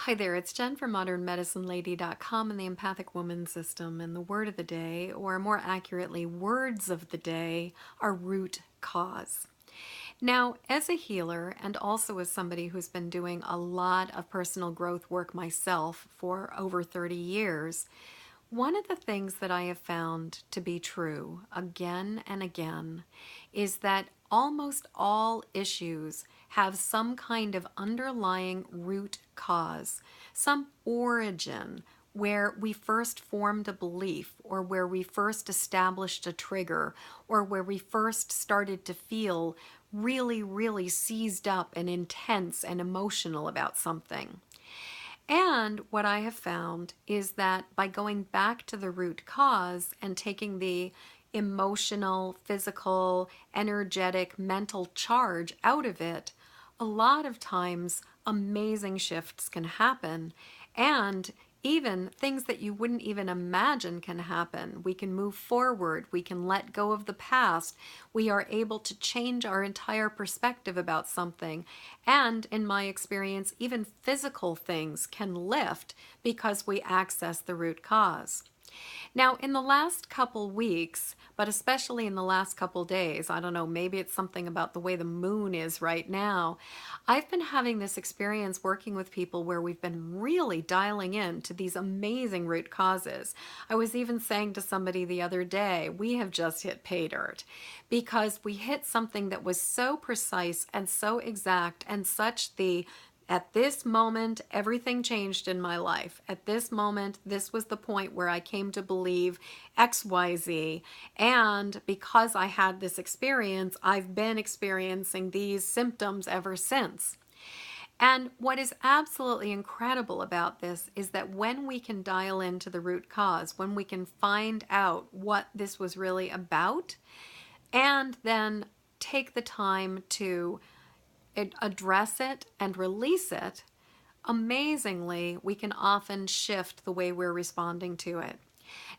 Hi there, it's Jen from modernmedicinelady.com and the Empathic Woman System, and the word of the day, or more accurately, words of the day, are root cause. Now, as a healer and also as somebody who's been doing a lot of personal growth work myself for over 30 years, one of the things that I have found to be true again and again is that almost all issues have some kind of underlying root cause, some origin where we first formed a belief, or where we first established a trigger, or where we first started to feel really, really seized up and intense and emotional about something. And what I have found is that by going back to the root cause and taking the emotional, physical, energetic, mental charge out of it, a lot of times amazing shifts can happen, and even things that you wouldn't even imagine can happen. We can move forward, we can let go of the past, we are able to change our entire perspective about something, and in my experience, even physical things can lift because we access the root cause. Now, in the last couple weeks, but especially in the last couple days, I don't know, maybe it's something about the way the moon is right now, I've been having this experience working with people where we've been really dialing in to these amazing root causes. I was even saying to somebody the other day, we have just hit pay dirt, because we hit something that was so precise and so exact and such the at this moment, everything changed in my life. At this moment, this was the point where I came to believe XYZ. And because I had this experience, I've been experiencing these symptoms ever since. And what is absolutely incredible about this is that when we can dial into the root cause, when we can find out what this was really about, and then take the time to address it and release it, amazingly, we can often shift the way we're responding to it.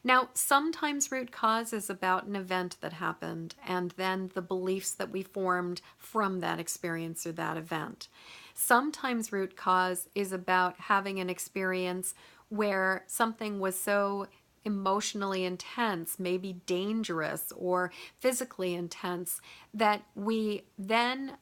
Now, sometimes root cause is about an event that happened and then the beliefs that we formed from that experience or that event. Sometimes root cause is about having an experience where something was so emotionally intense, maybe dangerous or physically intense, that we then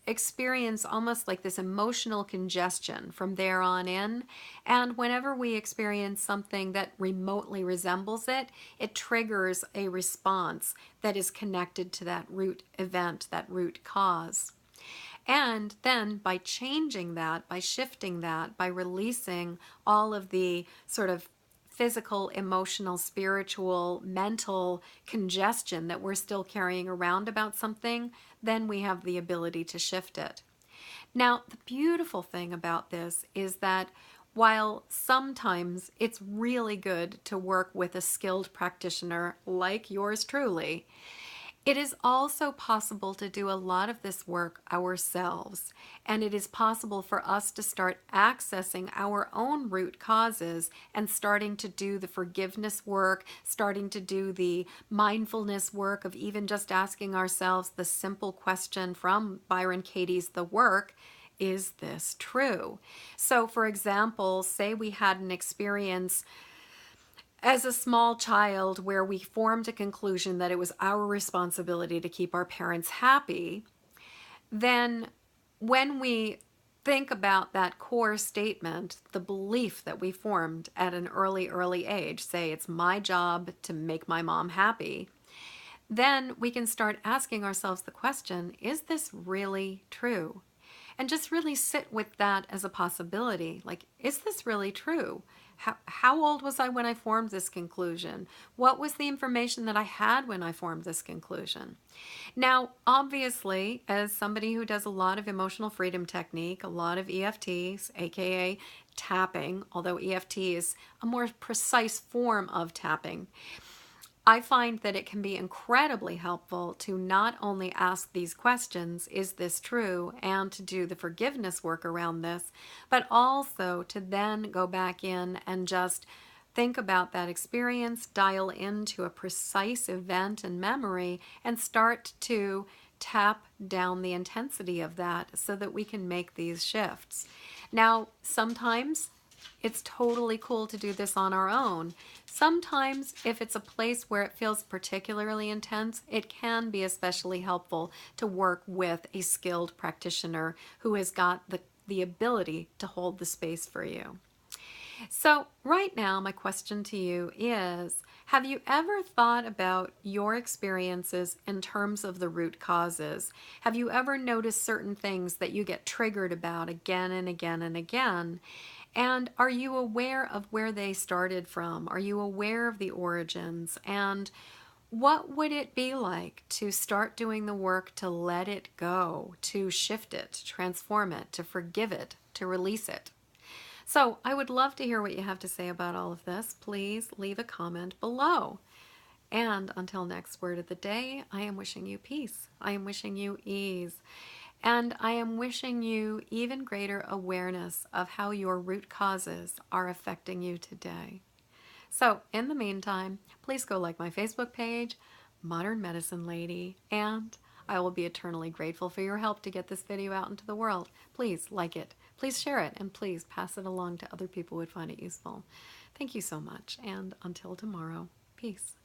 experience almost like this emotional congestion from there on in. And whenever we experience something that remotely resembles it, it triggers a response that is connected to that root event, that root cause. And then by changing that, by shifting that, by releasing all of the sort of physical, emotional, spiritual, mental congestion that we're still carrying around about something, then we have the ability to shift it. Now, the beautiful thing about this is that while sometimes it's really good to work with a skilled practitioner like yours truly, it is also possible to do a lot of this work ourselves, and it is possible for us to start accessing our own root causes and starting to do the forgiveness work, starting to do the mindfulness work of even just asking ourselves the simple question from Byron Katie's The Work: is this true? So, for example, say we had an experience as a small child where we formed a conclusion that it was our responsibility to keep our parents happy, then when we think about that core statement, the belief that we formed at an early age, say it's my job to make my mom happy, then we can start asking ourselves the question, is this really true? And just really sit with that as a possibility. Like, is this really true? How old was I when I formed this conclusion? What was the information that I had when I formed this conclusion? Now, obviously, as somebody who does a lot of emotional freedom technique, a lot of EFTs, aka tapping, although EFT is a more precise form of tapping, I find that it can be incredibly helpful to not only ask these questions, is this true, and to do the forgiveness work around this, but also to then go back in and just think about that experience, dial into a precise event and memory, and start to tap down the intensity of that so that we can make these shifts. Now, sometimes it's totally cool to do this on our own. Sometimes, if it's a place where it feels particularly intense, it can be especially helpful to work with a skilled practitioner who has got the ability to hold the space for you. So, right now, my question to you is, have you ever thought about your experiences in terms of the root causes? Have you ever noticed certain things that you get triggered about again and again and again? And are you aware of where they started from? Are you aware of the origins? And what would it be like to start doing the work to let it go, to shift it, to transform it, to forgive it, to release it? So I would love to hear what you have to say about all of this. Please leave a comment below. And until next word of the day, I am wishing you peace. I am wishing you ease. And I am wishing you even greater awareness of how your root causes are affecting you today. So in the meantime, please go like my Facebook page, Modern Medicine Lady, and I will be eternally grateful for your help to get this video out into the world. Please like it, please share it, and please pass it along to other people who would find it useful. Thank you so much, and until tomorrow, peace.